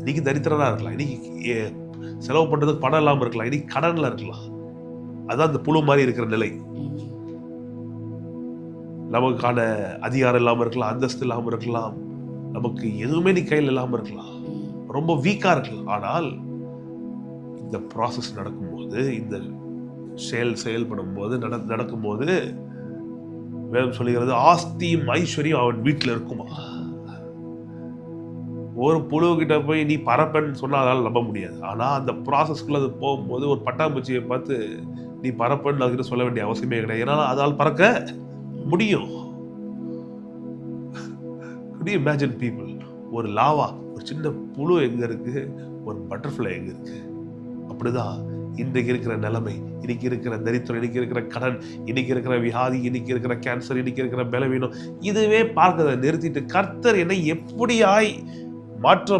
இன்னைக்கு தரித்திரனா இருக்கலாம், இன்னைக்கு செலவு பண்றதுக்கு பணம் இல்லாம இருக்கலாம், இன்னைக்கு கடன்ல இருக்கலாம். அதான் அந்த புழு மாதிரி இருக்கிற நிலை. நமக்கான அதிகாரம் இல்லாம இருக்கலாம், அந்தஸ்து இல்லாம இருக்கலாம், நமக்கு எதுவுமே நீ கையில் இல்லாம இருக்கலாம், ரொம்ப வீக்கா இருக்கலாம். ஆனால் இந்த ப்ராசஸ் நடக்கும்போது, இந்த செயல்படும் போது, நடக்கும்போது வேதம் சொல்லுகிறது, ஆஸ்தியும் ஐஸ்வர்யம் அவன் வீட்டில் இருக்குமா. ஒரு புழு கிட்ட போய் நீ பறப்பன்னு சொன்னா அதால நம்ப முடியாது. ஆனா அந்த ப்ராசஸ்க்குள்ள அது போகும்போது ஒரு பட்டாம்பூச்சியை பார்த்து நீ பறப்பன்னு அதுக்கிட்ட சொல்ல வேண்டிய அவசியமே கிடையாது. ஏன்னா அதால் பறக்க முடியும். இமேஜின் பீப்புள், ஒரு லாவா, ஒரு சின்ன புழு எங்க இருக்கு, ஒரு பட்டர்ஃப்ளை எங்க இருக்கு. அப்படிதான் இன்றைக்கு இருக்கிற நிலைமை, இன்னைக்கு இருக்கிற தரித்திரம், இன்னைக்கு இருக்கிற கடன், இன்னைக்கு இருக்கிற வியாதி, இன்னைக்கு இருக்கிற கேன்சர், இன்னைக்கு இருக்கிற பலவீனம், இதுவே பார்க்கறத நிறுத்திட்டு கர்த்தர் என்னை எப்படியாய் மாற்ற